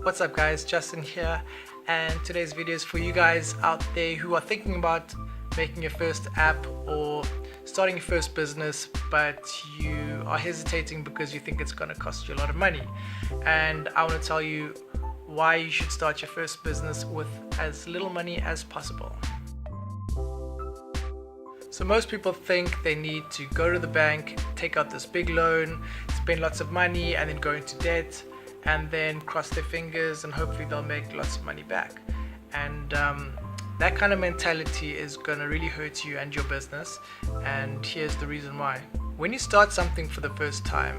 What's up guys, Justin here, and today's video is for you guys out there who are thinking about making your first app or starting your first business, but you are hesitating because you think it's going to cost you a lot of money. And I want to tell you why you should start your first business with as little money as possible. So most people think they need to go to the bank, take out this big loan, spend lots of money and then go into debt, and then cross their fingers and hopefully they'll make lots of money back. And that kind of mentality is going to really hurt you and your business, and here's the reason why. When you start something for the first time,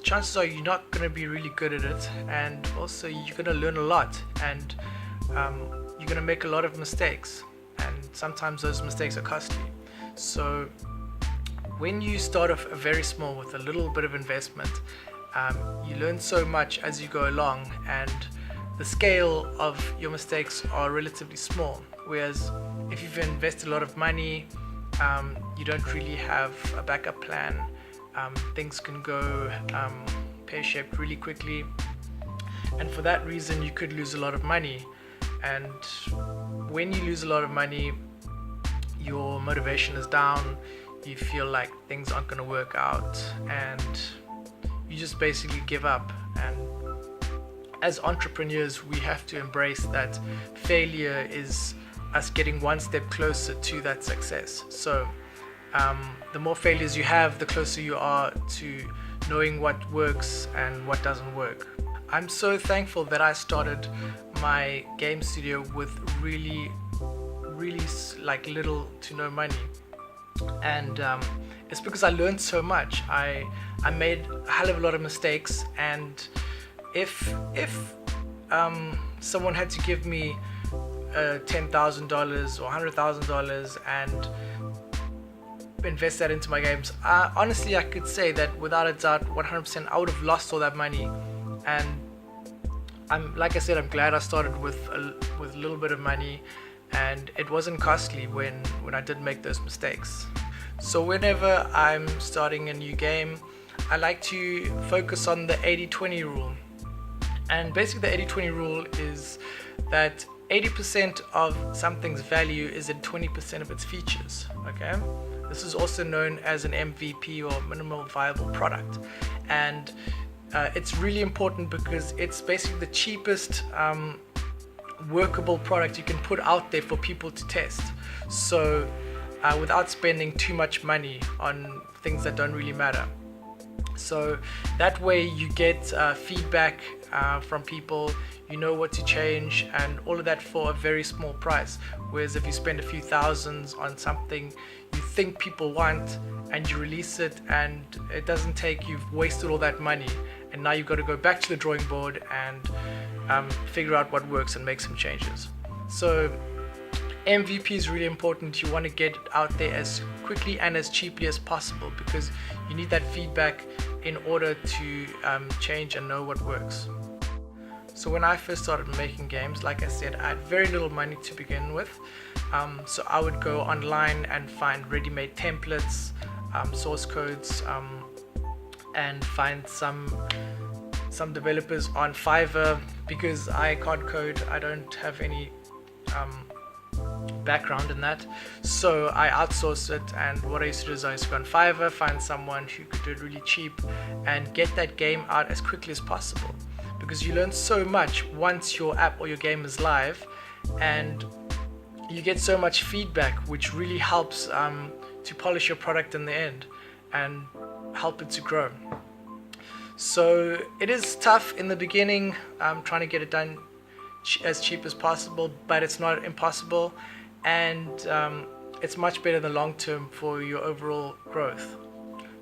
chances are you're not going to be really good at it, and also you're going to learn a lot, and you're going to make a lot of mistakes, and sometimes those mistakes are costly. So when you start off very small with a little bit of investment, you learn so much as you go along, and the scale of your mistakes are relatively small. Whereas if you've invested a lot of money, you don't really have a backup plan. Things can go pear-shaped really quickly, and for that reason you could lose a lot of money. And when you lose a lot of money, your motivation is down, you feel like things aren't going to work out, and you just basically give up. And as entrepreneurs, we have to embrace that failure is us getting one step closer to that success. So the more failures you have, the closer you are to knowing what works and what doesn't work. I'm so thankful that I started my game studio with really like little to no money, and it's because I learned so much. I made a hell of a lot of mistakes, and if someone had to give me $10,000 or $100,000 and invest that into my games, honestly I could say that without a doubt 100% I would have lost all that money. And like I said, I'm glad I started with a little bit of money, and it wasn't costly when I did make those mistakes. So whenever I'm starting a new game, I like to focus on the 80-20 rule. And basically the 80-20 rule is that 80% of something's value is in 20% of its features. Okay, this is also known as an MVP, or minimal viable product, and it's really important because it's basically the cheapest workable product you can put out there for people to test. So without spending too much money on things that don't really matter. So that way you get feedback from people, you know what to change, and all of that for a very small price. Whereas if you spend a few thousands on something you think people want and you release it and it doesn't take, you've wasted all that money, and now you've got to go back to the drawing board and figure out what works and make some changes. So MVP is really important. You want to get it out there as quickly and as cheaply as possible, because you need that feedback in order to change and know what works. So when I first started making games, like I said, I had very little money to begin with. So I would go online and find ready-made templates, source codes, and find some developers on Fiverr, because I can't code, I don't have any background in that, so I outsource it. And what I used to do is I used to go on Fiverr, find someone who could do it really cheap, and get that game out as quickly as possible, because you learn so much once your app or your game is live, and you get so much feedback which really helps to polish your product in the end and help it to grow. So it is tough in the beginning, trying to get it done as cheap as possible, but it's not impossible, and it's much better in the long term for your overall growth.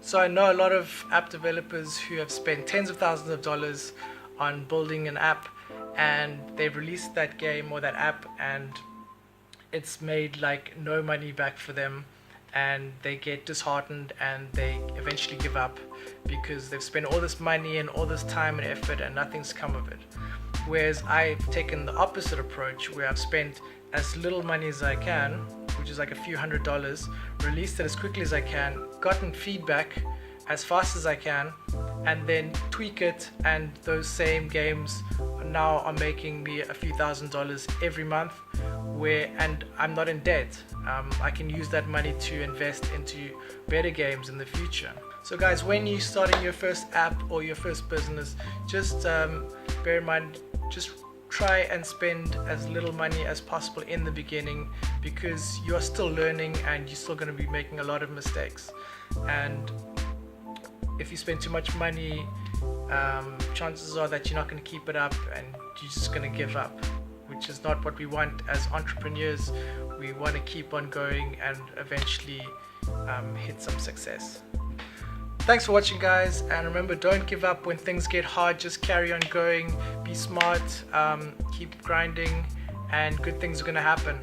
So I know a lot of app developers who have spent tens of thousands of dollars on building an app, and they've released that game or that app and it's made like no money back for them, and they get disheartened and they eventually give up because they've spent all this money and all this time and effort and nothing's come of it. Whereas I've taken the opposite approach, where I've spent as little money as I can, which is like a few $100s, released it as quickly as I can, gotten feedback as fast as I can, and then tweak it, and those same games now are making me a few $1,000s every month, and I'm not in debt. I can use that money to invest into better games in the future. So guys, when you're starting your first app or your first business, just bear in mind, just try and spend as little money as possible in the beginning, because you're still learning and you're still going to be making a lot of mistakes. And if you spend too much money, chances are that you're not going to keep it up and you're just going to give up, which is not what we want as entrepreneurs. We want to keep on going and eventually hit some success. Thanks for watching, guys, and remember, don't give up when things get hard. Just carry on going, be smart, keep grinding, and good things are going to happen.